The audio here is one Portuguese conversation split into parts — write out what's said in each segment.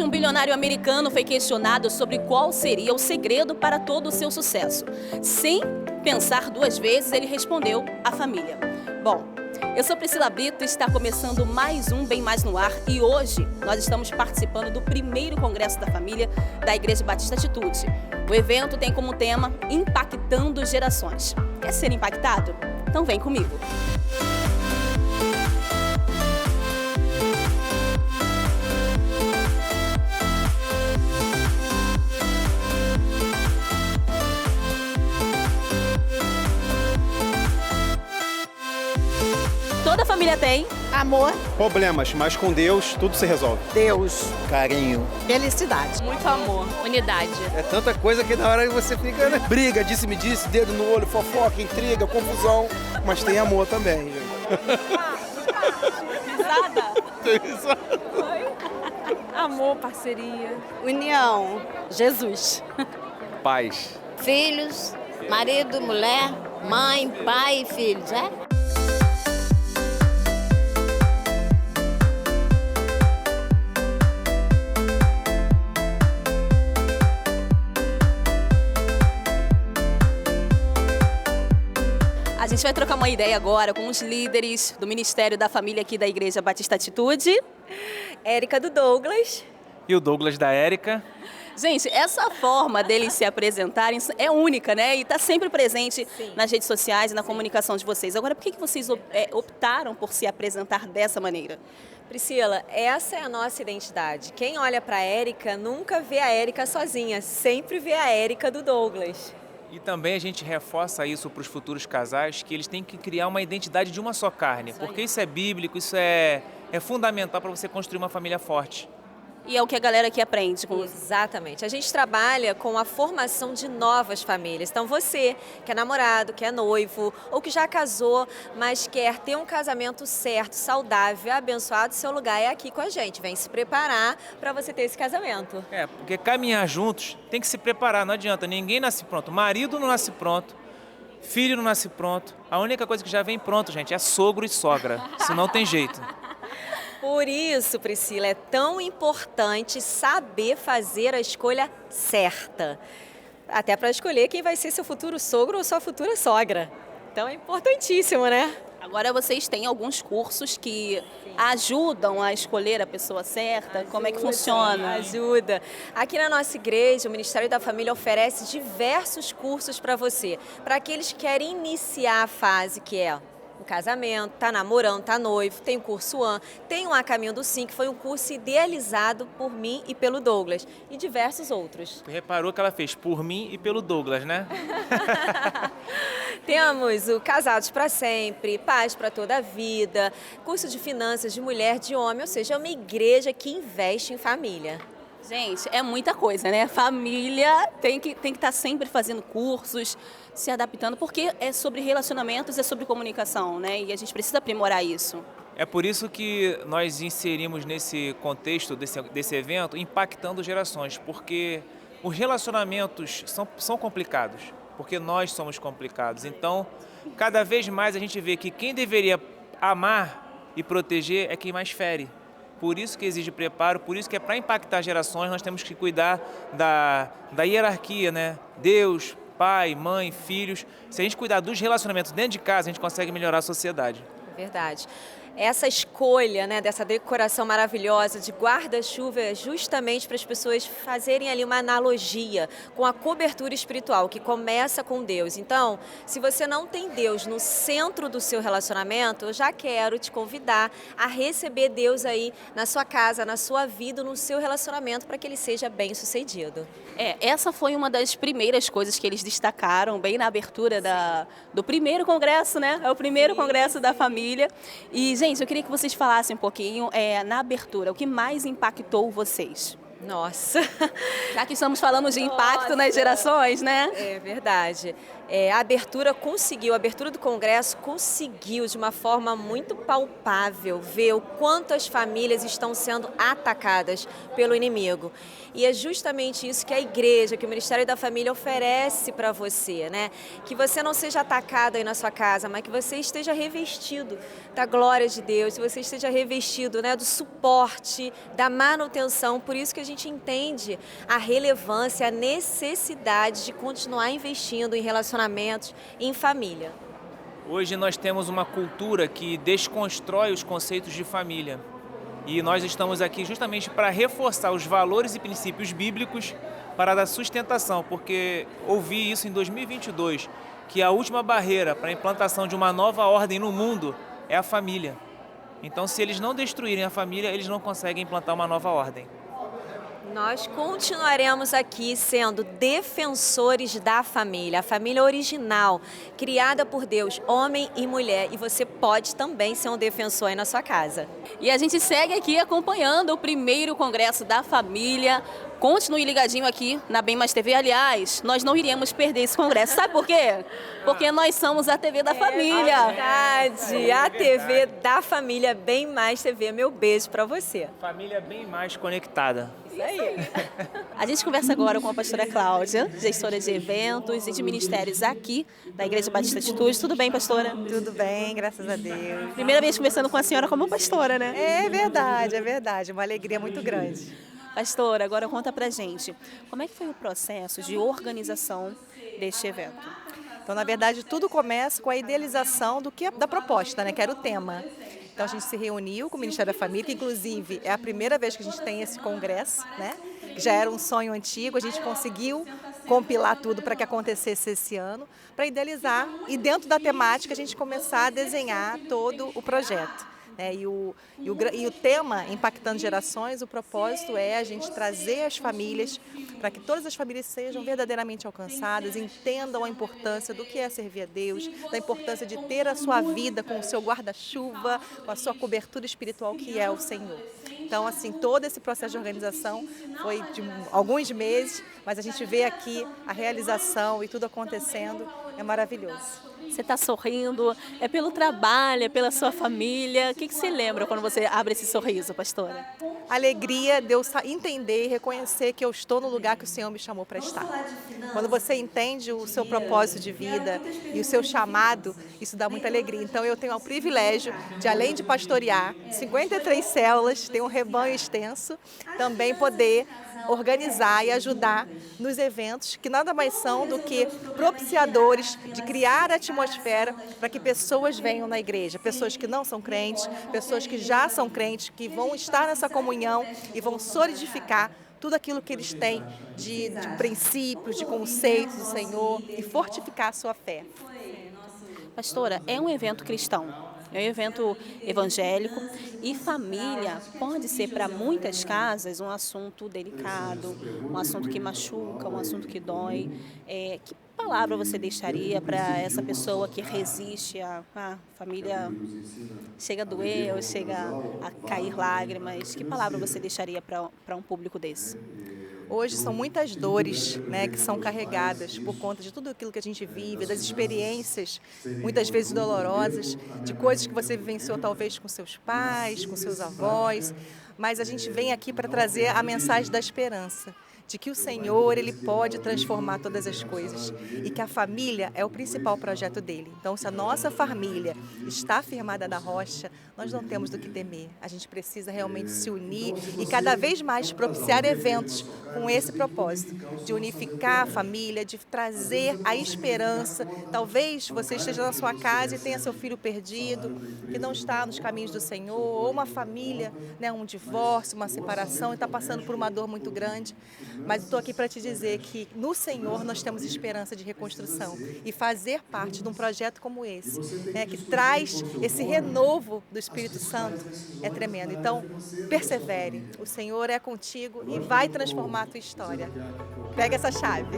Recentemente, um bilionário americano foi questionado sobre qual seria o segredo para todo o seu sucesso. Sem pensar duas vezes, ele respondeu: a família. Bom, eu sou Priscila Brito e está começando mais um Bem Mais no Ar e hoje nós estamos participando do primeiro Congresso da Família da Igreja Batista Atitude. O evento tem como tema Impactando Gerações. Quer ser impactado? Então vem comigo! Toda família tem Amor, Problemas, mas com Deus tudo se resolve. Deus, Carinho. felicidade. muito amor, unidade. É tanta coisa que na hora você fica, né? Briga, disse-me disse, dedo no olho, fofoca, intriga, confusão. Mas tem amor também, gente. Amor, parceria. União, Jesus. Paz. Filhos, marido, mulher, mãe, pai e filhos, né? A gente vai trocar uma ideia agora com os líderes do Ministério da Família aqui da Igreja Batista Atitude. Érica do Douglas. E o Douglas da Érica. Gente, essa forma deles se apresentarem é única, né? E está sempre presente nas redes sociais e na comunicação de vocês. Agora, por que vocês optaram por se apresentar dessa maneira? Priscila, essa é a nossa identidade. Quem olha para a Érica nunca vê a Érica sozinha, sempre vê a Érica do Douglas. E também a gente reforça isso para os futuros casais, que eles têm que criar uma identidade de uma só carne. Porque isso é bíblico, isso é fundamental para você construir uma família forte. E é o que a galera aqui aprende com Exatamente. A gente trabalha com a formação de novas famílias. Então você, que é namorado, que é noivo, ou que já casou, mas quer ter um casamento certo, saudável, abençoado, seu lugar é aqui com a gente. Vem se preparar para você ter esse casamento. Porque caminhar juntos tem que se preparar, não adianta. Ninguém nasce pronto. Marido não nasce pronto, filho não nasce pronto. A única coisa que já vem pronto, gente, é sogro e sogra. Senão tem jeito. Por isso, Priscila, é tão importante saber fazer a escolha certa. Até para escolher quem vai ser seu futuro sogro ou sua futura sogra. Então é importantíssimo, né? Agora vocês têm alguns cursos que ajudam a escolher a pessoa certa? Como é que funciona? Ajuda. Aqui na nossa igreja, o Ministério da Família oferece diversos cursos para você. Para aqueles que querem iniciar a fase que é o casamento, tá namorando, tá noivo, tem o curso AN, tem o A Caminho do Sim, que foi um curso idealizado por mim e pelo Douglas, e diversos outros. Reparou que ela fez por mim e pelo Douglas, né? Temos o Casados para Sempre, Paz para Toda a Vida, curso de finanças de mulher, de homem, ou seja, é uma igreja que investe em família. Gente, é muita coisa, né? Família tem que estar sempre fazendo cursos, se adaptando, porque é sobre relacionamentos, é sobre comunicação, né? E a gente precisa aprimorar isso. É por isso que nós inserimos nesse contexto desse evento impactando gerações, porque os relacionamentos são complicados, porque nós somos complicados. Então, cada vez mais a gente vê que quem deveria amar e proteger é quem mais fere. Por isso que exige preparo, por isso que é para impactar gerações, nós temos que cuidar da hierarquia, né? Deus, pai, mãe, filhos. Se a gente cuidar dos relacionamentos dentro de casa, a gente consegue melhorar a sociedade. Verdade. Essa escolha, né, dessa decoração maravilhosa de guarda-chuva é justamente para as pessoas fazerem ali uma analogia com a cobertura espiritual, que começa com Deus. Então, se você não tem Deus no centro do seu relacionamento, eu já quero te convidar a receber Deus aí na sua casa, na sua vida, no seu relacionamento, para que ele seja bem-sucedido. Essa foi uma das primeiras coisas que eles destacaram bem na abertura do primeiro congresso, né? É o primeiro congresso da família. E, gente, eu queria que vocês falassem um pouquinho na abertura, o que mais impactou vocês? Nossa! Já que estamos falando de impacto nas gerações, né? É verdade. A abertura do Congresso conseguiu de uma forma muito palpável ver o quanto as famílias estão sendo atacadas pelo inimigo. E é justamente isso que a igreja, que o Ministério da Família oferece para você, né? Que você não seja atacado aí na sua casa, mas que você esteja revestido da glória de Deus, que você esteja revestido, né, do suporte, da manutenção. Por isso que a gente entende a relevância, a necessidade de continuar investindo em relacionamentos, em família. Hoje nós temos uma cultura que desconstrói os conceitos de família. E nós estamos aqui justamente para reforçar os valores e princípios bíblicos para dar sustentação, porque ouvi isso em 2022, que a última barreira para a implantação de uma nova ordem no mundo é a família. Então, se eles não destruírem a família, eles não conseguem implantar uma nova ordem. Nós continuaremos aqui sendo defensores da família, a família original, criada por Deus, homem e mulher, e você pode também ser um defensor aí na sua casa. E a gente segue aqui acompanhando o primeiro Congresso da Família. Continue ligadinho aqui na Bem Mais TV. Aliás, nós não iríamos perder esse congresso. Sabe por quê? Porque nós somos a TV da família. Verdade, a TV da família, Bem Mais TV. Meu beijo para você. Família bem mais conectada. Isso aí. A gente conversa agora com a pastora Cláudia, gestora de eventos e de ministérios aqui da Igreja Batista Atitude. Tudo bem, pastora? Tudo bem, graças a Deus. Primeira vez conversando com a senhora como pastora, né? É verdade. Uma alegria muito grande. Pastora, agora conta pra gente, como é que foi o processo de organização deste evento? Então, na verdade, tudo começa com a idealização da proposta, né, que era o tema. Então, a gente se reuniu com o Ministério da Família, que inclusive é a primeira vez que a gente tem esse congresso, né? Que já era um sonho antigo, a gente conseguiu compilar tudo para que acontecesse esse ano, para idealizar e dentro da temática a gente começar a desenhar todo o projeto. E o tema Impactando Gerações, o propósito é a gente trazer as famílias para que todas as famílias sejam verdadeiramente alcançadas, entendam a importância do que é servir a Deus, da importância de ter a sua vida com o seu guarda-chuva, com a sua cobertura espiritual que é o Senhor. Então, assim, todo esse processo de organização foi de alguns meses, mas a gente vê aqui a realização e tudo acontecendo, é maravilhoso. Você está sorrindo, é pelo trabalho, é pela sua família. O que você lembra quando você abre esse sorriso, pastora? Alegria de eu entender e reconhecer que eu estou no lugar que o Senhor me chamou para estar. Quando você entende o seu propósito de vida e o seu chamado, isso dá muita alegria. Então eu tenho o privilégio de, além de pastorear 53 células, ter um rebanho extenso, também poder organizar e ajudar nos eventos que nada mais são do que propiciadores de criar a atmosfera para que pessoas venham na igreja, pessoas que não são crentes, pessoas que já são crentes, que vão estar nessa comunhão e vão solidificar tudo aquilo que eles têm de princípios, de conceitos do Senhor e fortificar a sua fé. Pastora, é um evento cristão. É um evento evangélico e família pode ser para muitas casas um assunto delicado, um assunto que machuca, um assunto que dói. Que palavra você deixaria para essa pessoa que resiste a família chega a doer ou chega a cair lágrimas? Que palavra você deixaria para um público desse? Hoje são muitas dores, né, que são carregadas por conta de tudo aquilo que a gente vive, das experiências, muitas vezes dolorosas, de coisas que você vivenciou talvez com seus pais, com seus avós, mas a gente vem aqui para trazer a mensagem da esperança, de que o Senhor, Ele pode transformar todas as coisas e que a família é o principal projeto dEle. Então, se a nossa família está firmada na rocha, nós não temos do que temer. A gente precisa realmente se unir e cada vez mais propiciar eventos com esse propósito, de unificar a família, de trazer a esperança. Talvez você esteja na sua casa e tenha seu filho perdido, que não está nos caminhos do Senhor, ou uma família, né, um divórcio, uma separação e está passando por uma dor muito grande. Mas estou aqui para te dizer que no Senhor nós temos esperança de reconstrução e fazer parte de um projeto como esse, né, que traz esse renovo do Espírito Santo, é tremendo. Então, persevere, o Senhor é contigo e vai transformar a tua história. Pega essa chave.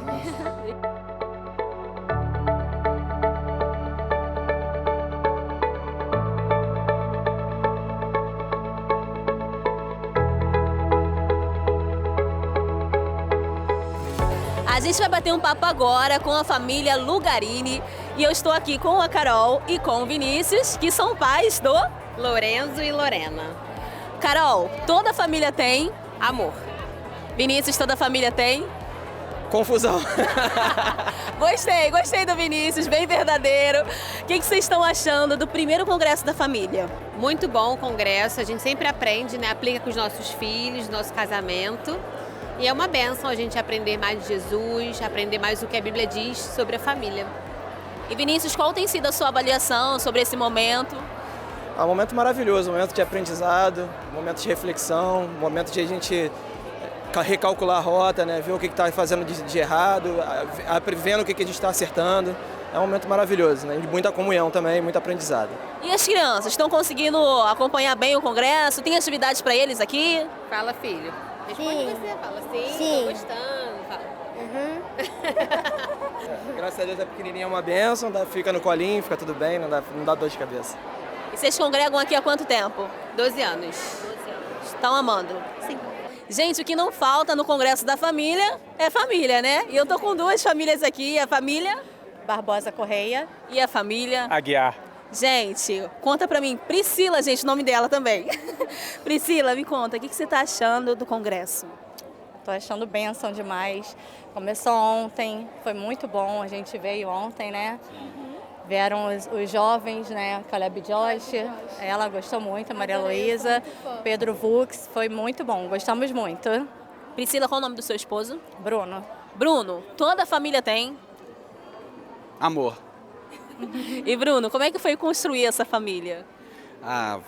A gente vai bater um papo agora com a família Lugarini e eu estou aqui com a Carol e com o Vinícius, que são pais do Lorenzo e Lorena. Carol, toda a família tem Amor. Vinícius, toda a família tem? Confusão. Gostei do Vinícius, bem verdadeiro. O que vocês estão achando do primeiro congresso da família? Muito bom o congresso, a gente sempre aprende, né? Aplica com os nossos filhos, nosso casamento. E é uma bênção a gente aprender mais de Jesus, aprender mais o que a Bíblia diz sobre a família. E Vinícius, qual tem sido a sua avaliação sobre esse momento? É um momento maravilhoso, um momento de aprendizado, um momento de reflexão, um momento de a gente recalcular a rota, né? Ver o que está fazendo de errado, vendo o que a gente está acertando. É um momento maravilhoso, né? De muita comunhão também, muito aprendizado. E as crianças, estão conseguindo acompanhar bem o congresso? Tem atividades para eles aqui? Fala, filho. Responde você, fala sim, tô gostando, fala. Graças a Deus a pequenininha é uma bênção, fica no colinho, fica tudo bem, não dá dor de cabeça. E vocês congregam aqui há quanto tempo? 12 anos. Estão amando? Sim. Gente, o que não falta no Congresso da Família é família, né? E eu tô com duas famílias aqui, a família Barbosa Correia. e a família... Aguiar. Gente, conta pra mim, Priscila, gente, o nome dela também. Priscila, me conta, o que você tá achando do Congresso? Tô achando bênção demais. Começou ontem, foi muito bom, a gente veio ontem, né? Vieram os jovens, né? Caleb Josh, ela gostou muito, a Maria Luísa, Pedro Vux, foi muito bom, gostamos muito. Priscila, qual o nome do seu esposo? Bruno. Bruno, toda a família tem. Amor. E Bruno, como é que foi construir essa família?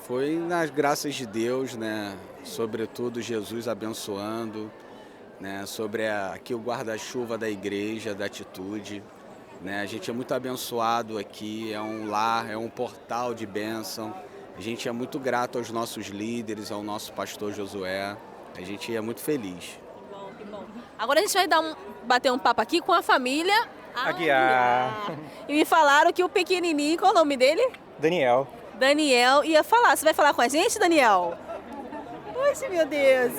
Foi nas graças de Deus, né? Sobretudo Jesus abençoando, né? Sobre aqui o guarda-chuva da igreja, da atitude. Né? A gente é muito abençoado aqui, é um lar, é um portal de bênção. A gente é muito grato aos nossos líderes, ao nosso pastor Josué. A gente é muito feliz. Que bom. Agora a gente vai bater um papo aqui com a família Aguiar. E me falaram que o pequenininho, qual é o nome dele? Daniel. Daniel ia falar. Você vai falar com a gente, Daniel? Poxa, meu Deus.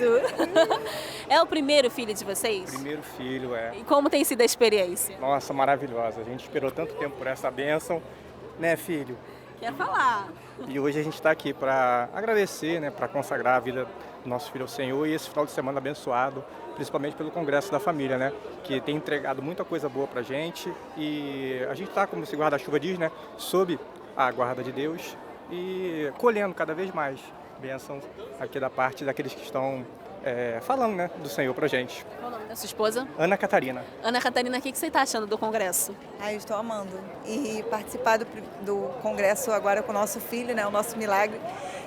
É o primeiro filho de vocês? Primeiro filho, é. E como tem sido a experiência? Nossa, maravilhosa. A gente esperou tanto tempo por essa bênção, né, filho? Quer falar? E hoje a gente está aqui para agradecer, né, para consagrar a vida do nosso filho ao Senhor e esse final de semana abençoado, principalmente pelo Congresso da Família, né, que tem entregado muita coisa boa para a gente e a gente está, como esse guarda-chuva diz, né, sob a guarda de Deus e colhendo cada vez mais bênçãos aqui da parte daqueles que estão falando, né, do Senhor pra gente. Qual o nome da sua esposa? Ana Catarina. Ana Catarina, o que você está achando do Congresso? Eu estou amando. E participar do Congresso agora com o nosso filho, né, o nosso milagre,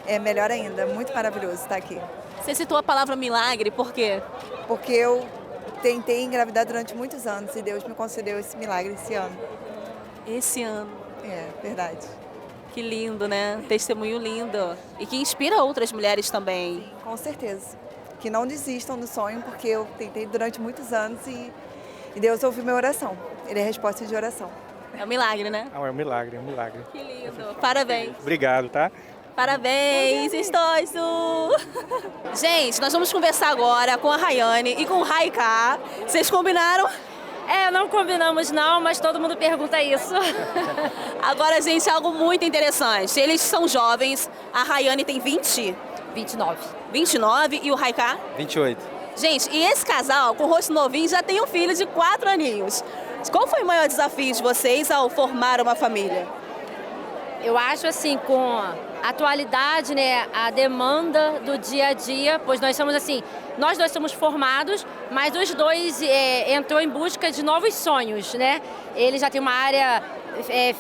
é melhor ainda. Muito maravilhoso estar aqui. Você citou a palavra milagre, por quê? Porque eu tentei engravidar durante muitos anos e Deus me concedeu esse milagre esse ano. Esse ano. É, verdade. Que lindo, né? Testemunho lindo. E que inspira outras mulheres também. Com certeza. Que não desistam do sonho, porque eu tentei durante muitos anos e Deus ouviu minha oração. Ele é resposta de oração. É um milagre, né? É um milagre, é um milagre. Que lindo. Parabéns. Obrigado, tá? Parabéns, Estoiso! Gente, nós vamos conversar agora com a Rayane e com o Raiká. Vocês combinaram? Não combinamos não, mas todo mundo pergunta isso. Agora, gente, algo muito interessante. Eles são jovens, a Rayane tem 20? 29. 29 e o Raiká? 28. Gente, e esse casal, com o rosto novinho, já tem um filho de 4 aninhos. Qual foi o maior desafio de vocês ao formar uma família? Eu acho assim, com a atualidade, né, a demanda do dia a dia, pois nós somos assim, nós dois somos formados, mas os dois entrou em busca de novos sonhos, né? Ele já tem uma área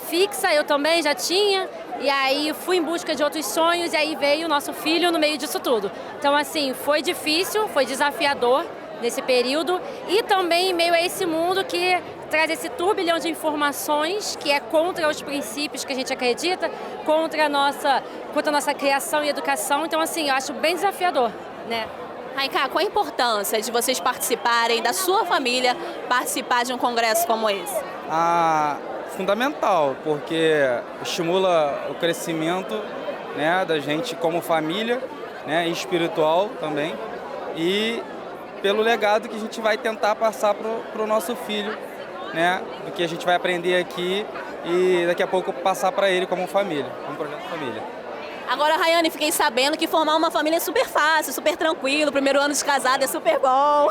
fixa, eu também já tinha, e aí fui em busca de outros sonhos e aí veio o nosso filho no meio disso tudo. Então assim, foi difícil, foi desafiador nesse período e também em meio a esse mundo que traz esse turbilhão de informações que é contra os princípios que a gente acredita, contra a nossa criação e educação. Então assim, eu acho bem desafiador, né? Raiká, qual a importância de vocês participarem, da sua família, participar de um congresso como esse? Fundamental, porque estimula o crescimento, né, da gente como família, né, espiritual também, e pelo legado que a gente vai tentar passar para o nosso filho, né? Do que a gente vai aprender aqui e daqui a pouco passar para ele como família, como projeto de família. Agora, Rayane, fiquei sabendo que formar uma família é super fácil, super tranquilo, o primeiro ano de casado é super bom.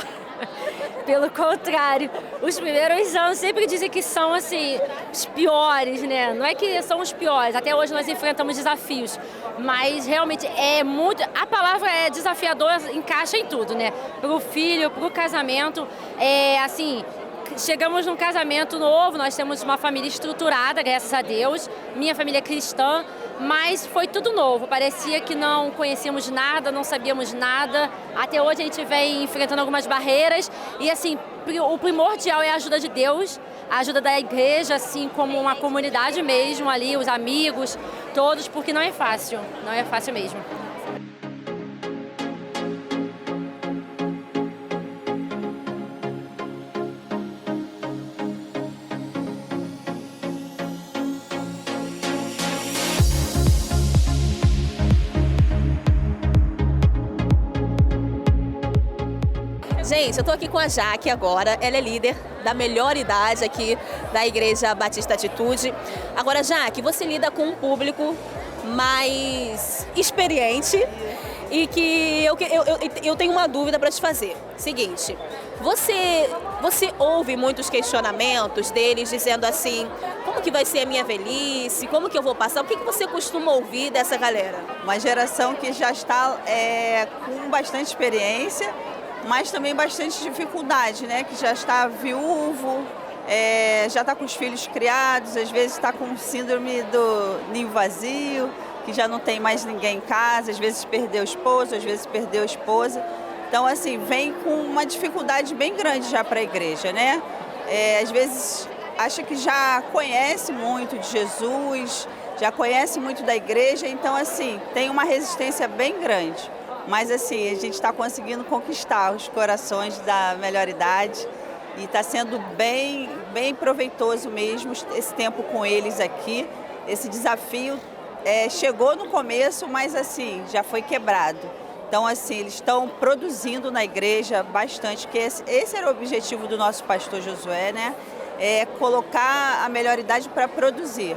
Pelo contrário, os primeiros anos sempre dizem que são assim os piores, né? Não é que são os piores, até hoje nós enfrentamos desafios, mas realmente é muito, a palavra é desafiador, encaixa em tudo, né? Pro filho, pro casamento, assim, chegamos num casamento novo, nós temos uma família estruturada, graças a Deus, minha família é cristã, mas foi tudo novo, parecia que não conhecíamos nada, não sabíamos nada. Até hoje a gente vem enfrentando algumas barreiras e assim, o primordial é a ajuda de Deus, a ajuda da igreja, assim como uma comunidade mesmo ali, os amigos, todos, porque não é fácil mesmo. Gente, eu tô aqui com a Jaque agora, ela é líder da melhor idade aqui da Igreja Batista Atitude. Agora, Jaque, você lida com um público mais experiente e que eu tenho uma dúvida para te fazer. Seguinte, você ouve muitos questionamentos deles dizendo assim, como que vai ser a minha velhice, como que eu vou passar, o que você costuma ouvir dessa galera? Uma geração que já está com bastante experiência, mas também bastante dificuldade, né? Que já está viúvo, já está com os filhos criados, às vezes está com síndrome do ninho vazio, que já não tem mais ninguém em casa, às vezes perdeu o esposo, às vezes perdeu a esposa. Então, assim, vem com uma dificuldade bem grande já para a igreja, né? Às vezes acha que já conhece muito de Jesus, já conhece muito da igreja, então, assim, tem uma resistência bem grande. Mas assim, a gente está conseguindo conquistar os corações da melhor idade e está sendo bem proveitoso mesmo esse tempo com eles aqui. Esse desafio chegou no começo, mas assim, já foi quebrado. Então assim, eles estão produzindo na igreja bastante, que esse era o objetivo do nosso pastor Josué, né? É colocar a melhor idade para produzir.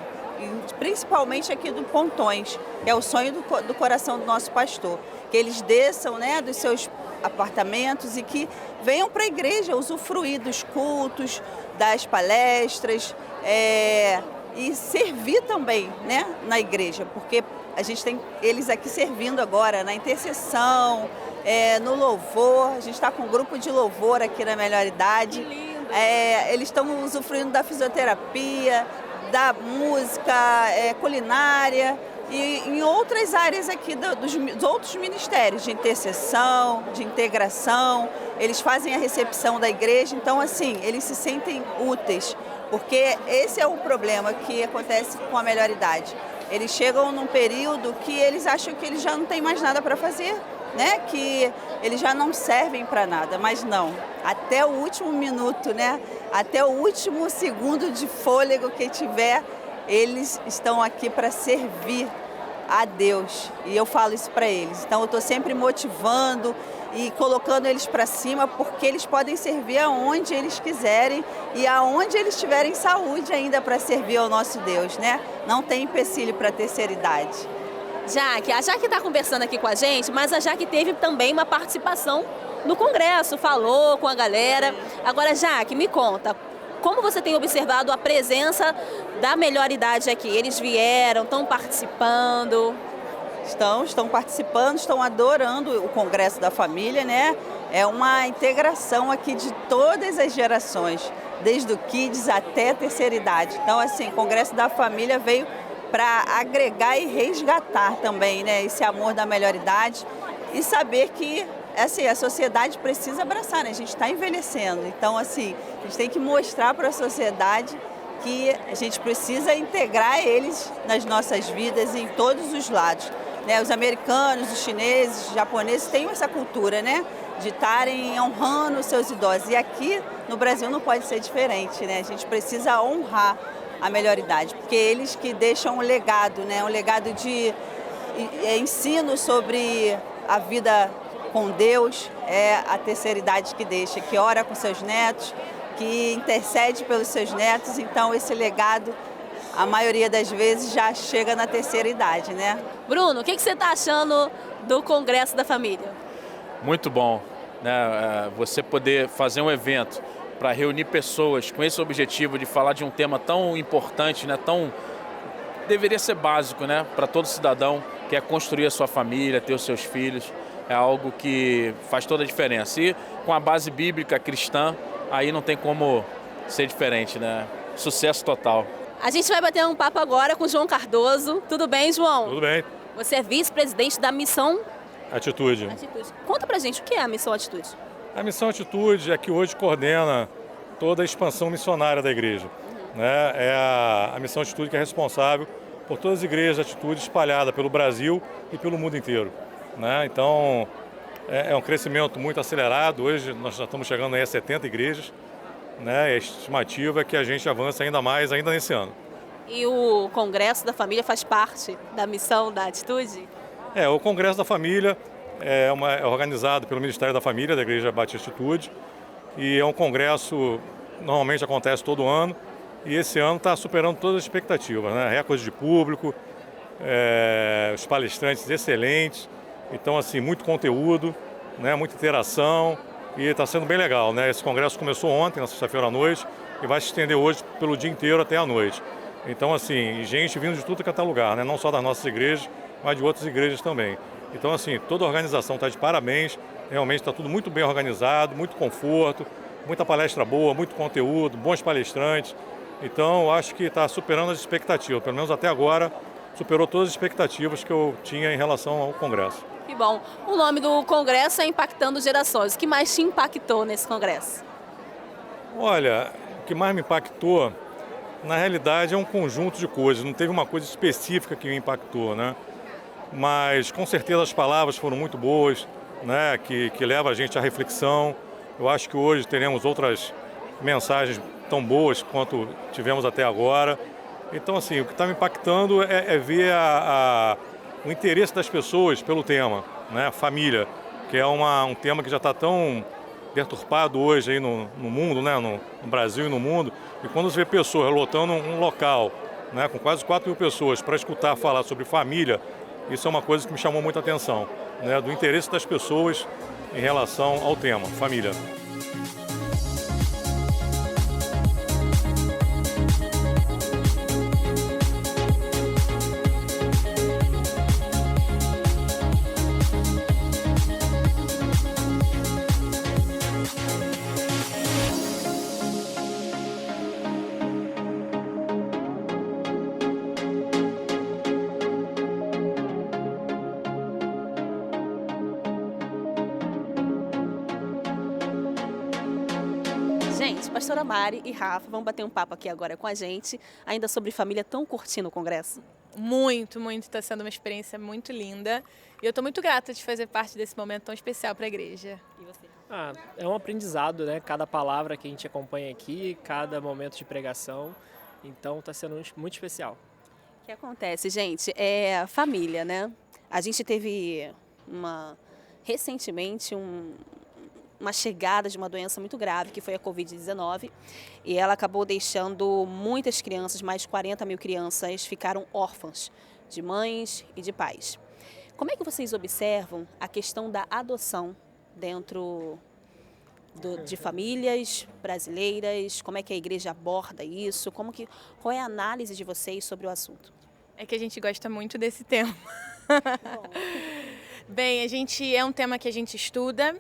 Principalmente aqui do Pontões, que é o sonho do coração do nosso pastor. Que eles desçam, né, dos seus apartamentos e que venham para a igreja usufruir dos cultos, das palestras e servir também, né, na igreja, porque a gente tem eles aqui servindo agora na intercessão, no louvor, a gente está com um grupo de louvor aqui na Melhor Idade, eles estão usufruindo da fisioterapia, da música, culinária, e em outras áreas aqui dos outros ministérios, de intercessão, de integração, eles fazem a recepção da igreja, então assim, eles se sentem úteis, porque esse é o problema que acontece com a melhor idade. Eles chegam num período que eles acham que eles já não têm mais nada para fazer, né? Que eles já não servem para nada, mas não. Até o último minuto, né? Até o último segundo de fôlego que tiver, eles estão aqui para servir a Deus. E eu falo isso para eles. Então eu estou sempre motivando e colocando eles para cima, porque eles podem servir aonde eles quiserem e aonde eles tiverem saúde ainda para servir ao nosso Deus, né? Não tem empecilho para a terceira idade. Jaque, a Jaque está conversando aqui com a gente, mas a Jaque teve também uma participação no Congresso, falou com a galera. Agora, Jaque, me conta, como você tem observado a presença da melhor idade aqui? Eles vieram, estão participando? Estão participando, estão adorando o Congresso da Família, né? É uma integração aqui de todas as gerações, desde o Kids até a terceira idade. Então, assim, o Congresso da Família veio para agregar e resgatar também, né, esse amor da melhor idade e saber que assim, a sociedade precisa abraçar, né? A gente está envelhecendo, então assim, a gente tem que mostrar para a sociedade que a gente precisa integrar eles nas nossas vidas em todos os lados, né? Os americanos, os chineses, os japoneses têm essa cultura, né, de estarem honrando os seus idosos, e aqui no Brasil não pode ser diferente, né? A gente precisa honrar a melhor idade, porque eles que deixam um legado, né? Um legado de ensino sobre a vida com Deus, é a terceira idade que deixa, que ora com seus netos, que intercede pelos seus netos. Então, esse legado, a maioria das vezes, já chega na terceira idade, né? Bruno, o que você está achando do Congresso da Família? Muito bom, né? Você poder fazer um evento para reunir pessoas com esse objetivo de falar de um tema tão importante, né? Deveria ser básico, né? Para todo cidadão, que é construir a sua família, ter os seus filhos, é algo que faz toda a diferença. E com a base bíblica cristã, aí não tem como ser diferente, né? Sucesso total. A gente vai bater um papo agora com o João Cardoso. Tudo bem, João? Tudo bem. Você é vice-presidente da Missão Atitude. Conta pra gente o que é a Missão Atitude. A Missão Atitude é que hoje coordena toda a expansão missionária da igreja. Né? É a Missão Atitude que é responsável por todas as igrejas de atitude espalhadas pelo Brasil e pelo mundo inteiro. Né? Então, é um crescimento muito acelerado. Hoje nós já estamos chegando aí a 70 igrejas. Né? A estimativa é que a gente avance ainda mais ainda nesse ano. E o Congresso da Família faz parte da Missão da Atitude? O Congresso da Família é organizado pelo Ministério da Família da Igreja Batista Atitude e é um congresso, normalmente acontece todo ano, e esse ano está superando todas as expectativas, né? Recorde de público, os palestrantes excelentes, então assim, muito conteúdo, né? Muita interação e está sendo bem legal, né? Esse congresso começou ontem, na sexta-feira à noite, e vai se estender hoje pelo dia inteiro até a noite. Então assim, gente vindo de tudo que é lugar, né? Não só das nossas igrejas, mas de outras igrejas também. Então, assim, toda a organização está de parabéns, realmente está tudo muito bem organizado, muito conforto, muita palestra boa, muito conteúdo, bons palestrantes. Então, eu acho que está superando as expectativas, pelo menos até agora, superou todas as expectativas que eu tinha em relação ao Congresso. Que bom. O nome do Congresso é Impactando Gerações. O que mais te impactou nesse Congresso? Olha, o que mais me impactou, na realidade, é um conjunto de coisas, não teve uma coisa específica que me impactou, né? Mas com certeza as palavras foram muito boas, né, que leva a gente à reflexão. Eu acho que hoje teremos outras mensagens tão boas quanto tivemos até agora. Então, assim, o que está me impactando é ver o interesse das pessoas pelo tema, né, família, que é um tema que já está tão deturpado hoje aí no mundo, né, no Brasil e no mundo. E quando você vê pessoas lotando um local, né, com quase 4.000 pessoas para escutar falar sobre família, isso é uma coisa que me chamou muita atenção, né, do interesse das pessoas em relação ao tema, família. Gente, pastora Mari e Rafa vão bater um papo aqui agora com a gente, ainda sobre família. Tão curtindo o Congresso? Muito, muito. Está sendo uma experiência muito linda. E eu estou muito grata de fazer parte desse momento tão especial para a igreja. E você? É um aprendizado, né? Cada palavra que a gente acompanha aqui, cada momento de pregação. Então está sendo muito especial. O que acontece, gente, é família, né? A gente teve recentemente uma chegada de uma doença muito grave, que foi a Covid-19, e ela acabou deixando muitas crianças, mais de 40 mil crianças, ficaram órfãs de mães e de pais. Como é que vocês observam a questão da adoção dentro de famílias brasileiras? Como é que a igreja aborda isso? Qual é a análise de vocês sobre o assunto? É que a gente gosta muito desse tema. Bem, é um tema que a gente estuda.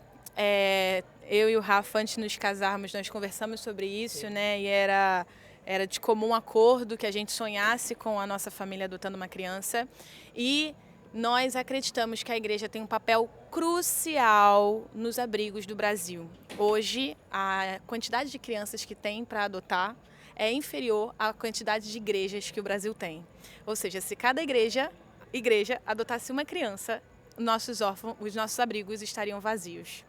Eu e o Rafa, antes de nos casarmos, nós conversamos sobre isso, né? E era de comum acordo que a gente sonhasse com a nossa família adotando uma criança. E nós acreditamos que a igreja tem um papel crucial nos abrigos do Brasil. Hoje, a quantidade de crianças que tem para adotar é inferior à quantidade de igrejas que o Brasil tem. Ou seja, se cada igreja adotasse uma criança, os nossos abrigos estariam vazios.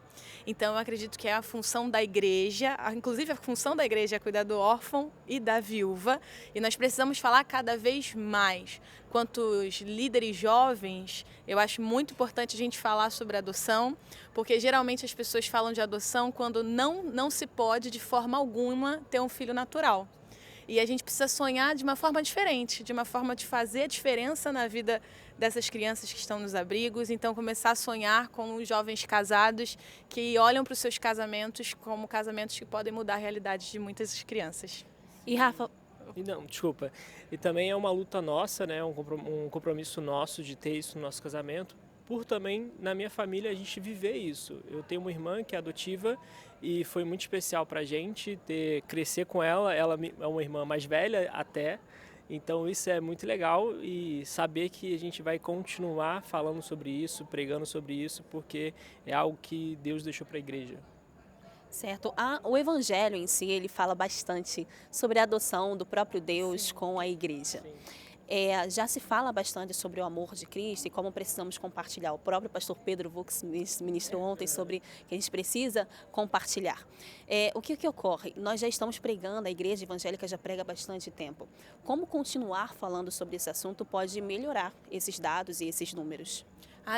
Então, eu acredito que é a função da igreja, inclusive a função da igreja é cuidar do órfão e da viúva, e nós precisamos falar cada vez mais. Quanto os líderes jovens, eu acho muito importante a gente falar sobre adoção, porque geralmente as pessoas falam de adoção quando não se pode, de forma alguma, ter um filho natural. E a gente precisa sonhar de uma forma diferente, de uma forma de fazer a diferença na vida dessas crianças que estão nos abrigos. Então, começar a sonhar com os jovens casados que olham para os seus casamentos como casamentos que podem mudar a realidade de muitas crianças. E Rafa... Não, desculpa. E também é uma luta nossa, né? Um compromisso nosso de ter isso no nosso casamento, por também, na minha família, a gente viver isso. Eu tenho uma irmã que é adotiva e foi muito especial pra gente crescer com ela. Ela é uma irmã mais velha até, então isso é muito legal e saber que a gente vai continuar falando sobre isso, pregando sobre isso, porque é algo que Deus deixou para a igreja. Certo. O Evangelho em si, ele fala bastante sobre a adoção do próprio Deus com a igreja. Já se fala bastante sobre o amor de Cristo e como precisamos compartilhar. O próprio pastor Pedro Vux ministrou ontem sobre que a gente precisa compartilhar. O que ocorre? Nós já estamos pregando, a igreja evangélica já prega há bastante tempo. Como continuar falando sobre esse assunto pode melhorar esses dados e esses números?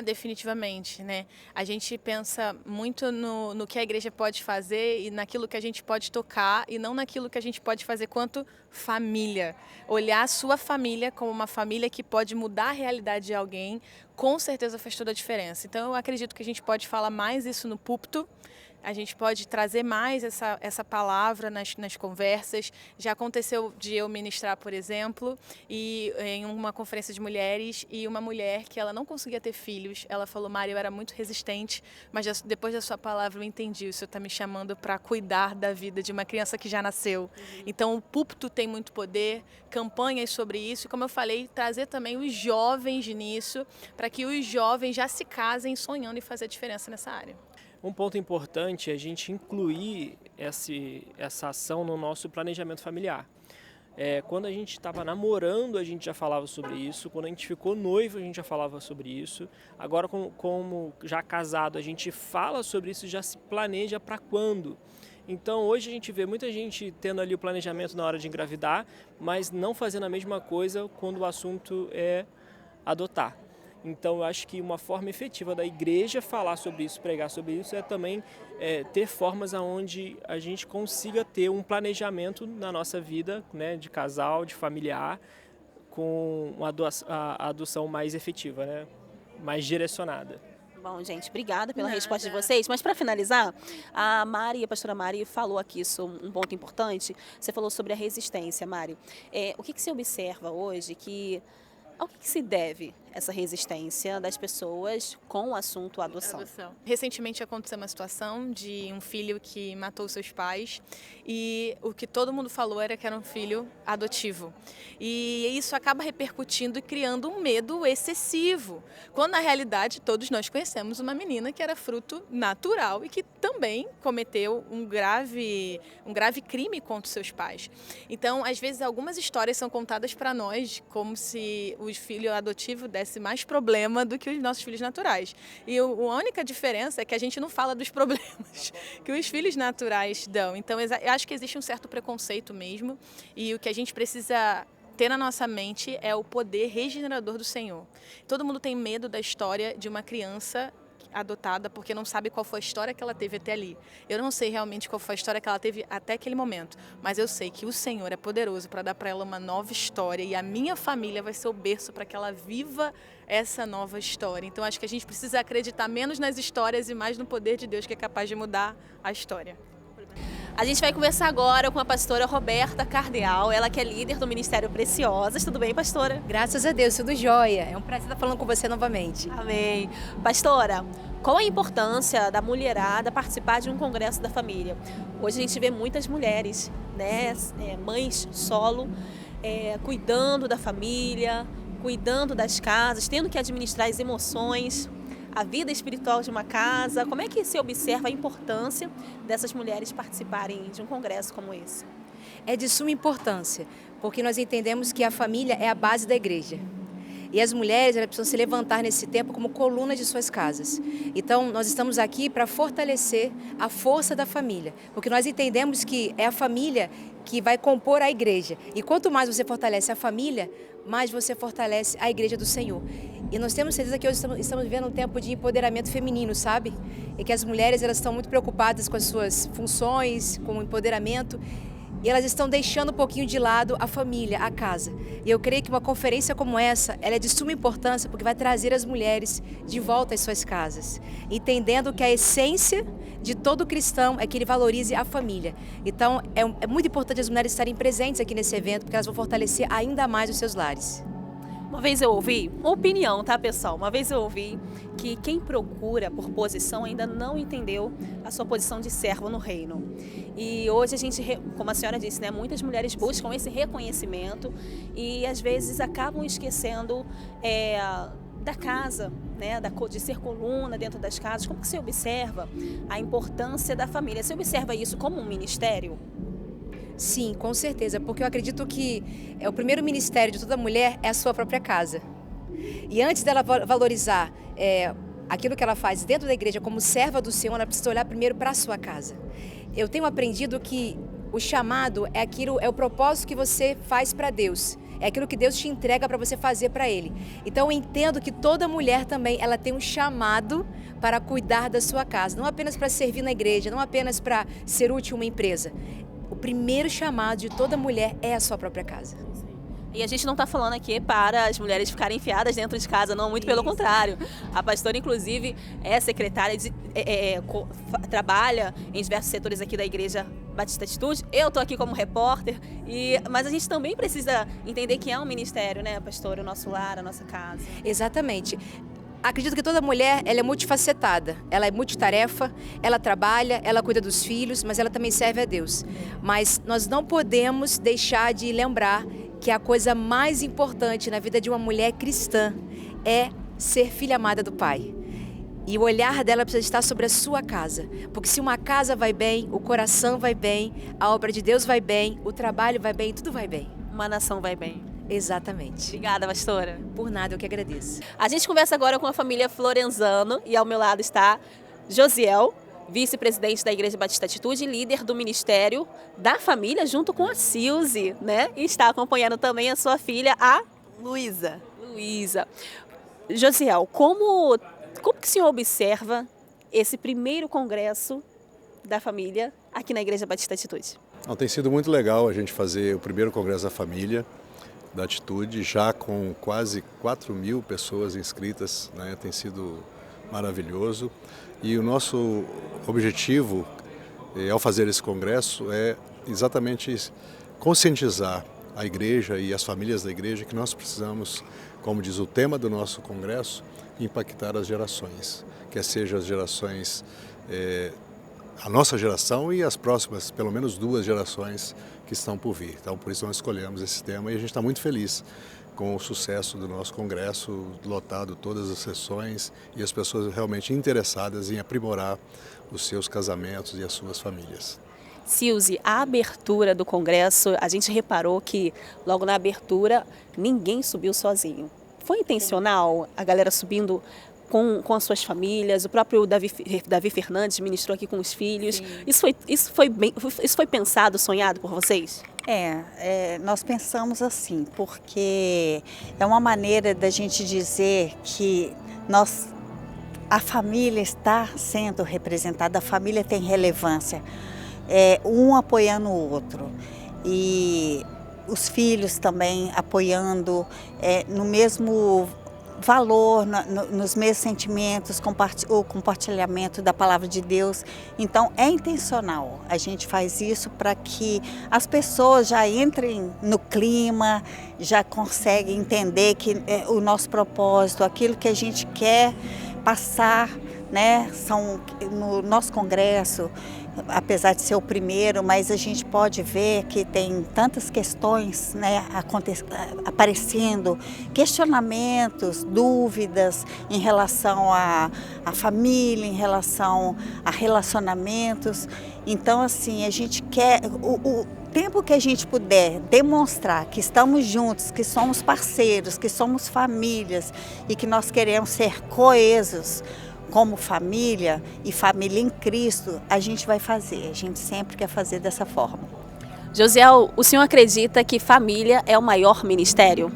Definitivamente, né? A gente pensa muito no que a igreja pode fazer e naquilo que a gente pode tocar e não naquilo que a gente pode fazer quanto família. Olhar a sua família como uma família que pode mudar a realidade de alguém, com certeza faz toda a diferença. Então, eu acredito que a gente pode falar mais isso no púlpito, a gente pode trazer mais essa palavra nas conversas. Já aconteceu de eu ministrar, por exemplo, em uma conferência de mulheres, e uma mulher que ela não conseguia ter filhos, ela falou: Mari, eu era muito resistente, mas depois da sua palavra eu entendi, o Senhor está me chamando para cuidar da vida de uma criança que já nasceu. Então o púlpito tem muito poder, campanhas sobre isso, e como eu falei, trazer também os jovens nisso, para que os jovens já se casem sonhando em fazer a diferença nessa área. Um ponto importante é a gente incluir essa ação no nosso planejamento familiar. Quando a gente estava namorando, a gente já falava sobre isso. Quando a gente ficou noivo, a gente já falava sobre isso. Agora, como já casado, a gente fala sobre isso e já se planeja para quando. Então, hoje a gente vê muita gente tendo ali o planejamento na hora de engravidar, mas não fazendo a mesma coisa quando o assunto é adotar. Então, eu acho que uma forma efetiva da igreja falar sobre isso, pregar sobre isso, é também ter formas onde a gente consiga ter um planejamento na nossa vida, né, de casal, de familiar, com a adoção mais efetiva, né, mais direcionada. Bom, gente, obrigada pela resposta de vocês. Mas para finalizar, a pastora Mari falou aqui sobre um ponto importante. Você falou sobre a resistência, Mari. O que você observa hoje ao que se deve essa resistência das pessoas com o assunto adoção? Recentemente aconteceu uma situação de um filho que matou seus pais, e o que todo mundo falou era que era um filho adotivo. E isso acaba repercutindo e criando um medo excessivo, quando na realidade todos nós conhecemos uma menina que era fruto natural e que também cometeu um grave crime contra os seus pais. Então, às vezes, algumas histórias são contadas para nós como se o filho adotivo desse mais problema do que os nossos filhos naturais. E a única diferença é que a gente não fala dos problemas que os filhos naturais dão. Então, eu acho que existe um certo preconceito mesmo, e o que a gente precisa ter na nossa mente é o poder regenerador do Senhor. Todo mundo tem medo da história de uma criança adotada porque não sabe qual foi a história que ela teve até ali. Eu não sei realmente qual foi a história que ela teve até aquele momento, mas eu sei que o Senhor é poderoso para dar para ela uma nova história, e a minha família vai ser o berço para que ela viva essa nova história. Então, acho que a gente precisa acreditar menos nas histórias e mais no poder de Deus, que é capaz de mudar a história. A gente vai conversar agora com a pastora Roberta Cardeal, ela que é líder do Ministério Preciosas. Tudo bem, pastora? Graças a Deus, tudo jóia. É um prazer estar falando com você novamente. Amém. Pastora, qual a importância da mulherada participar de um congresso da família? Hoje a gente vê muitas mulheres, né, mães solo, cuidando da família, cuidando das casas, tendo que administrar as emoções, a vida espiritual de uma casa. Como é que se observa a importância dessas mulheres participarem de um congresso como esse? É de suma importância, porque nós entendemos que a família é a base da igreja. E as mulheres, elas precisam se levantar nesse tempo como coluna de suas casas. Então, nós estamos aqui para fortalecer a força da família, porque nós entendemos que é a família que vai compor a igreja. E quanto mais você fortalece a família, mais você fortalece a igreja do Senhor. E nós temos certeza que hoje estamos vivendo um tempo de empoderamento feminino, sabe? E que as mulheres, elas estão muito preocupadas com as suas funções, com o empoderamento, e elas estão deixando um pouquinho de lado a família, a casa. E eu creio que uma conferência como essa, ela é de suma importância porque vai trazer as mulheres de volta às suas casas, entendendo que a essência de todo cristão é que ele valorize a família. Então, é muito importante as mulheres estarem presentes aqui nesse evento, porque elas vão fortalecer ainda mais os seus lares. Uma vez eu ouvi, uma opinião, tá, pessoal? Uma vez eu ouvi que quem procura por posição ainda não entendeu a sua posição de servo no reino. E hoje a gente, como a senhora disse, né, muitas mulheres buscam esse reconhecimento e às vezes acabam esquecendo da casa, né, de ser coluna dentro das casas. Como que você observa a importância da família? Você observa isso como um ministério? Sim, com certeza, porque eu acredito que o primeiro ministério de toda mulher é a sua própria casa. E antes dela valorizar aquilo que ela faz dentro da igreja como serva do Senhor, ela precisa olhar primeiro para a sua casa. Eu tenho aprendido que o chamado é o propósito que você faz para Deus. É aquilo que Deus te entrega para você fazer para Ele. Então eu entendo que toda mulher também, ela tem um chamado para cuidar da sua casa. Não apenas para servir na igreja, não apenas para ser útil em uma empresa. O primeiro chamado de toda mulher é a sua própria casa. E a gente não está falando aqui para as mulheres ficarem enfiadas dentro de casa, não, muito pelo contrário. A pastora, inclusive, é secretária, trabalha em diversos setores aqui da Igreja Batista Atitude. Eu estou aqui como repórter, mas a gente também precisa entender que é um ministério, né, pastora? O nosso lar, a nossa casa. Exatamente. Acredito que toda mulher, ela é multifacetada, ela é multitarefa, ela trabalha, ela cuida dos filhos, mas ela também serve a Deus. Mas nós não podemos deixar de lembrar que a coisa mais importante na vida de uma mulher cristã é ser filha amada do Pai. E o olhar dela precisa estar sobre a sua casa, porque se uma casa vai bem, o coração vai bem, a obra de Deus vai bem, o trabalho vai bem, tudo vai bem. Uma nação vai bem. Exatamente. Obrigada, pastora. Por nada, eu que agradeço. A gente conversa agora com a família Florenzano e ao meu lado está Josiel, vice-presidente da Igreja Batista Atitude, líder do Ministério da Família, junto com a Silze, né? E está acompanhando também a sua filha, a Luísa. Josiel, como que o senhor observa esse primeiro congresso da família aqui na Igreja Batista Atitude? Tem sido muito legal a gente fazer o primeiro congresso da família da Atitude, já com quase 4.000 pessoas inscritas, né? Tem sido maravilhoso. E o nosso objetivo, ao fazer esse congresso, é exatamente conscientizar a igreja e as famílias da igreja que nós precisamos, como diz o tema do nosso congresso, impactar as gerações, quer seja as gerações, a nossa geração e as próximas, pelo menos 2 gerações que estão por vir. Então, por isso nós escolhemos esse tema e a gente está muito feliz com o sucesso do nosso congresso, lotado todas as sessões e as pessoas realmente interessadas em aprimorar os seus casamentos e as suas famílias. Silze, a abertura do congresso, a gente reparou que logo na abertura ninguém subiu sozinho. Foi intencional a galera subindo com as suas famílias? O próprio Davi Fernandes ministrou aqui com os filhos. Isso foi pensado, sonhado por vocês? Nós pensamos assim, porque é uma maneira da gente dizer que a família está sendo representada, a família tem relevância, um apoiando o outro. E os filhos também apoiando no mesmo valor, nos mesmos sentimentos, o compartilhamento da palavra de Deus. Então é intencional, a gente faz isso para que as pessoas já entrem no clima, já conseguem entender que o nosso propósito, aquilo que a gente quer passar, né, no nosso congresso, apesar de ser o primeiro, mas a gente pode ver que tem tantas questões, né, aparecendo, questionamentos, dúvidas em relação à família, em relação a relacionamentos. Então, assim, a gente quer... tempo que a gente puder demonstrar que estamos juntos, que somos parceiros, que somos famílias e que nós queremos ser coesos como família e família em Cristo, a gente vai fazer. A gente sempre quer fazer dessa forma. Josiel, o senhor acredita que família é o maior ministério?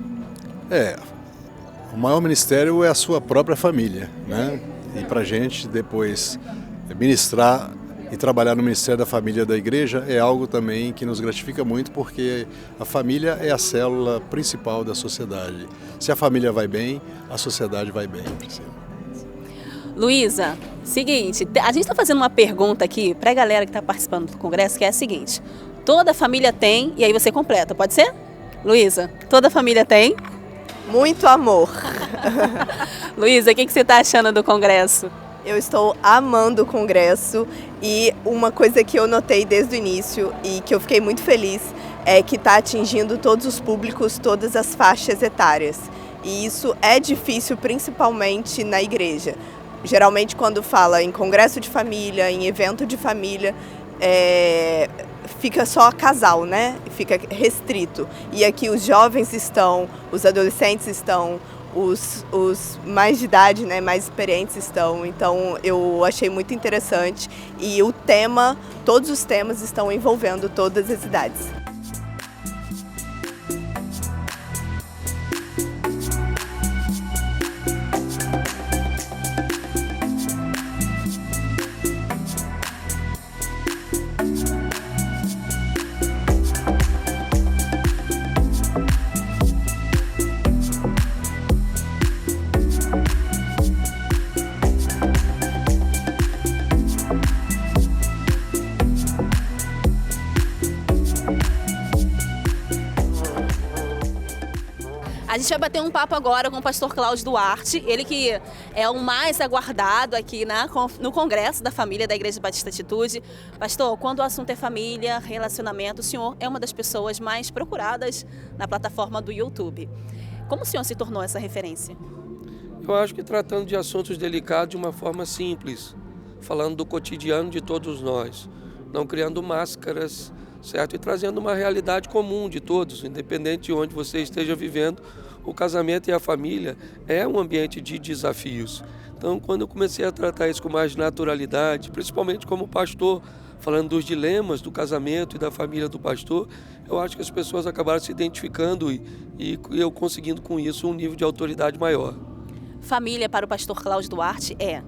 O maior ministério é a sua própria família, né? E para a gente depois ministrar e trabalhar no Ministério da Família da Igreja é algo também que nos gratifica muito, porque a família é a célula principal da sociedade. Se a família vai bem, a sociedade vai bem. Luísa, seguinte, a gente está fazendo uma pergunta aqui para a galera que está participando do congresso, que é a seguinte: toda família tem, e aí você completa, pode ser? Luísa, toda família tem? Muito amor. Luísa, o que você está achando do congresso? Eu estou amando o congresso e uma coisa que eu notei desde o início e que eu fiquei muito feliz é que está atingindo todos os públicos, todas as faixas etárias. E isso é difícil, principalmente na igreja. Geralmente, quando fala em congresso de família, em evento de família, fica só casal, né? Fica restrito. E aqui os jovens estão, os adolescentes estão, os mais de idade, né, mais experientes estão. Então eu achei muito interessante e o tema, todos os temas estão envolvendo todas as idades. A gente vai bater um papo agora com o pastor Cláudio Duarte, ele que é o mais aguardado aqui no Congresso da Família da Igreja Batista Atitude. Pastor, quando o assunto é família, relacionamento, o senhor é uma das pessoas mais procuradas na plataforma do YouTube. Como o senhor se tornou essa referência? Eu acho que tratando de assuntos delicados de uma forma simples, falando do cotidiano de todos nós, não criando máscaras, certo? E trazendo uma realidade comum de todos, independente de onde você esteja vivendo. O casamento e a família é um ambiente de desafios. Então, quando eu comecei a tratar isso com mais naturalidade, principalmente como pastor, falando dos dilemas do casamento e da família do pastor, eu acho que as pessoas acabaram se identificando e eu conseguindo com isso um nível de autoridade maior. Família para o pastor Cláudio Duarte é?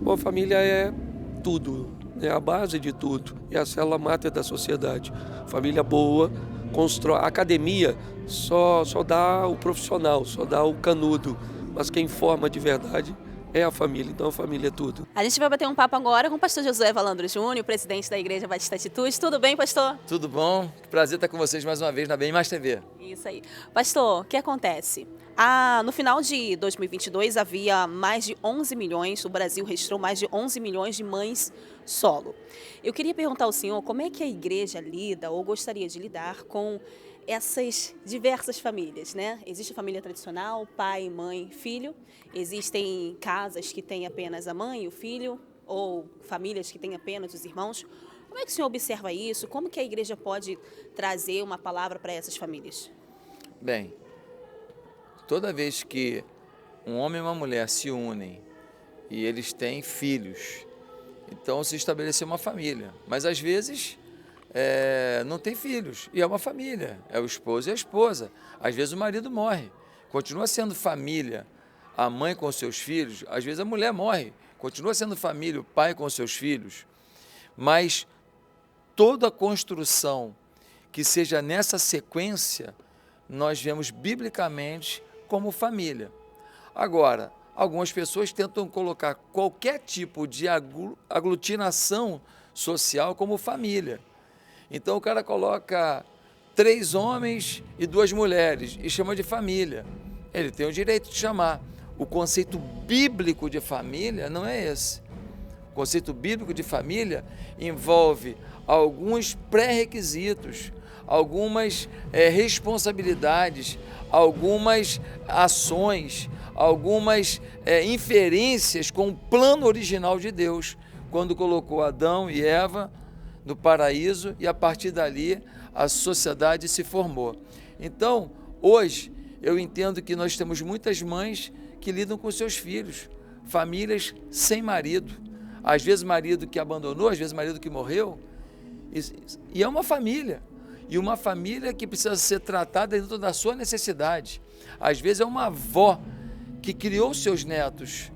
Bom, família é tudo. É a base de tudo, é a célula máter da sociedade. Família boa, constrói. A academia só dá o profissional, só dá o canudo, mas quem forma de verdade é a família, então a família é tudo. A gente vai bater um papo agora com o pastor Josué Valandro Júnior, presidente da Igreja Batista Atitude. Tudo bem, pastor? Tudo bom, prazer estar com vocês mais uma vez na Bem Mais TV. Isso aí. Pastor, o que acontece? No final de 2022 havia mais de 11 milhões, o Brasil registrou mais de 11 milhões de mães solo. Eu queria perguntar ao senhor como é que a igreja lida ou gostaria de lidar com essas diversas famílias, né? Existe a família tradicional, pai, mãe, filho. Existem casas que têm apenas a mãe e o filho, ou famílias que têm apenas os irmãos. Como é que o senhor observa isso? Como que a igreja pode trazer uma palavra para essas famílias? Bem, toda vez que um homem e uma mulher se unem e eles têm filhos, então se estabeleceu uma família. Mas às vezes não tem filhos e é uma família, é o esposo e a esposa. Às vezes o marido morre, continua sendo família a mãe com seus filhos. Às vezes a mulher morre, continua sendo família o pai com seus filhos. Mas toda a construção que seja nessa sequência, nós vemos biblicamente como família. Agora, algumas pessoas tentam colocar qualquer tipo de aglutinação social como família. Então o cara coloca 3 homens e 2 mulheres e chama de família. Ele tem o direito de chamar. O conceito bíblico de família não é esse. O conceito bíblico de família envolve alguns pré-requisitos, algumas responsabilidades, algumas ações, algumas inferências com o plano original de Deus, quando colocou Adão e Eva no paraíso e a partir dali a sociedade se formou. Então, hoje, eu entendo que nós temos muitas mães que lidam com seus filhos, famílias sem marido, às vezes marido que abandonou, às vezes marido que morreu, e é uma família, e uma família que precisa ser tratada dentro da sua necessidade. Às vezes é uma avó que criou seus netos,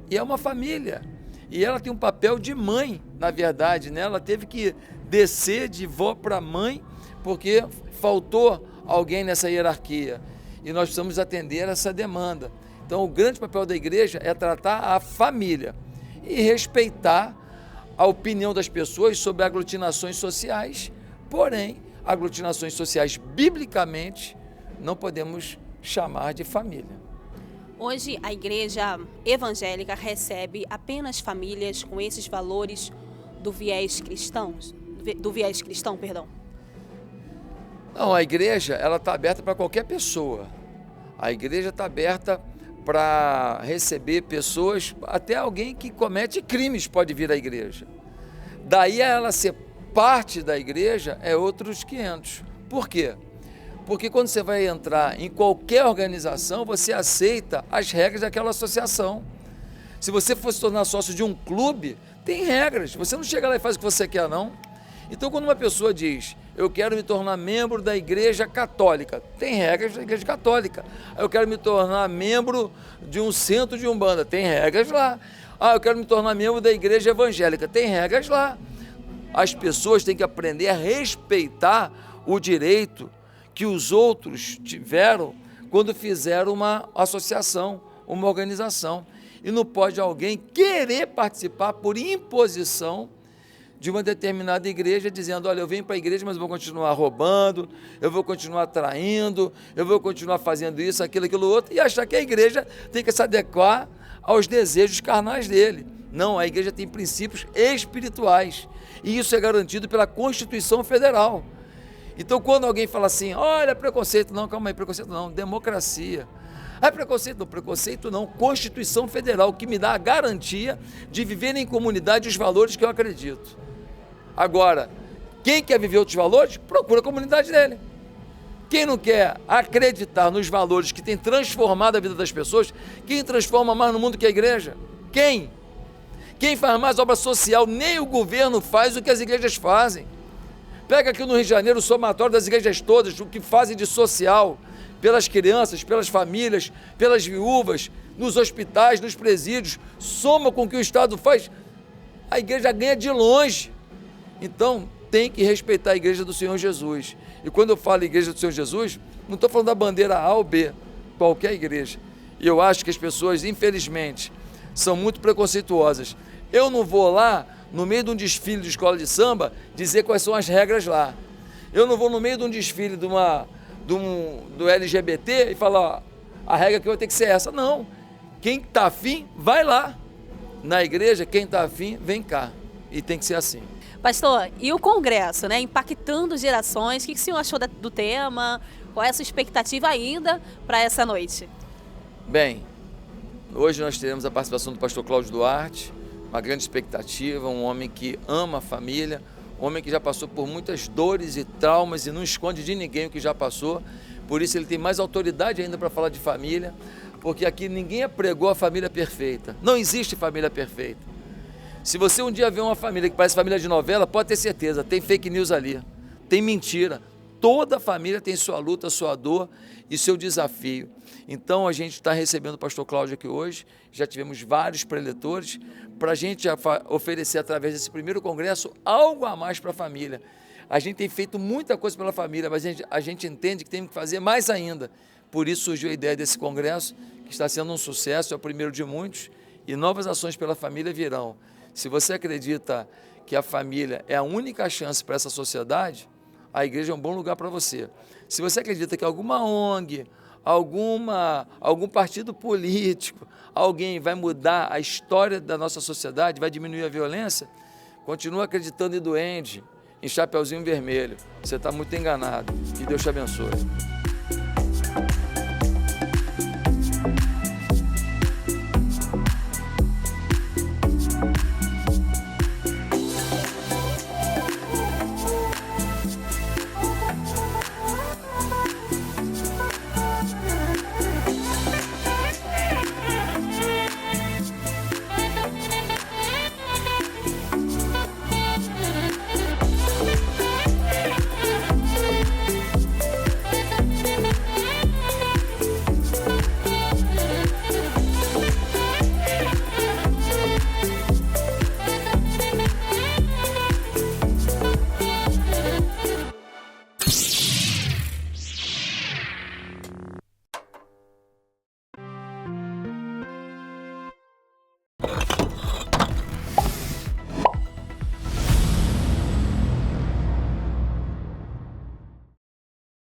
e é uma família, e ela tem um papel de mãe, na verdade, né? Ela teve que descer de vó para mãe, porque faltou alguém nessa hierarquia, e nós precisamos atender essa demanda. Então, o grande papel da igreja é tratar a família e respeitar a opinião das pessoas sobre aglutinações sociais, porém, aglutinações sociais, biblicamente, não podemos chamar de família. Hoje, a igreja evangélica recebe apenas famílias com esses valores do viés cristão, perdão. Não, a igreja ela está aberta para qualquer pessoa. A igreja está aberta para receber pessoas, até alguém que comete crimes pode vir à igreja. Daí a ela ser parte da igreja é outros 500. Por quê? Porque quando você vai entrar em qualquer organização, você aceita as regras daquela associação. Se você for se tornar sócio de um clube, tem regras. Você não chega lá e faz o que você quer, não. Então, quando uma pessoa diz, eu quero me tornar membro da igreja católica, tem regras da igreja católica. Eu quero me tornar membro de um centro de umbanda, tem regras lá. Eu quero me tornar membro da igreja evangélica, tem regras lá. As pessoas têm que aprender a respeitar o direito que os outros tiveram quando fizeram uma associação, uma organização. E não pode alguém querer participar por imposição de uma determinada igreja, dizendo, olha, eu venho para a igreja, mas eu vou continuar roubando, eu vou continuar traindo, eu vou continuar fazendo isso, aquilo outro, e achar que a igreja tem que se adequar aos desejos carnais dele. Não, a igreja tem princípios espirituais, e isso é garantido pela Constituição Federal. Então, quando alguém fala assim, olha, preconceito, não, calma aí, preconceito não, democracia. Preconceito não, Constituição Federal, que me dá a garantia de viver em comunidade os valores que eu acredito. Agora, quem quer viver outros valores, procura a comunidade dele. Quem não quer acreditar nos valores que têm transformado a vida das pessoas, quem transforma mais no mundo que a igreja? Quem? Quem faz mais obra social? Nem o governo faz o que as igrejas fazem. Pega aqui no Rio de Janeiro o somatório das igrejas todas, o que fazem de social, pelas crianças, pelas famílias, pelas viúvas, nos hospitais, nos presídios, soma com o que o Estado faz, a igreja ganha de longe. Então, tem que respeitar a igreja do Senhor Jesus. E quando eu falo igreja do Senhor Jesus, não estou falando da bandeira A ou B, qualquer igreja. E eu acho que as pessoas, infelizmente, são muito preconceituosas. Eu não vou lá, no meio de um desfile de escola de samba, dizer quais são as regras lá. Eu não vou no meio de um desfile do LGBT e falar, ó, a regra que vai ter que ser essa. Não. Quem está afim, vai lá. Na igreja, quem está afim, vem cá. E tem que ser assim. Pastor, e o congresso, né, impactando gerações, o que o senhor achou do tema? Qual é a sua expectativa ainda para essa noite? Bem, hoje nós teremos a participação do pastor Cláudio Duarte, uma grande expectativa, um homem que ama a família, um homem que já passou por muitas dores e traumas e não esconde de ninguém o que já passou, por isso ele tem mais autoridade ainda para falar de família, porque aqui ninguém pregou a família perfeita, não existe família perfeita. Se você um dia vê uma família que parece família de novela, pode ter certeza, tem fake news ali, tem mentira. Toda família tem sua luta, sua dor e seu desafio. Então a gente está recebendo o pastor Cláudio aqui hoje, já tivemos vários preletores, para a gente oferecer através desse primeiro congresso algo a mais para a família. A gente tem feito muita coisa pela família, mas a gente entende que tem que fazer mais ainda. Por isso surgiu a ideia desse congresso, que está sendo um sucesso, é o primeiro de muitos, e novas ações pela família virão. Se você acredita que a família é a única chance para essa sociedade, a igreja é um bom lugar para você. Se você acredita que alguma ONG, algum partido político, alguém vai mudar a história da nossa sociedade, vai diminuir a violência, continua acreditando em duende, em chapeuzinho vermelho. Você está muito enganado. Que Deus te abençoe.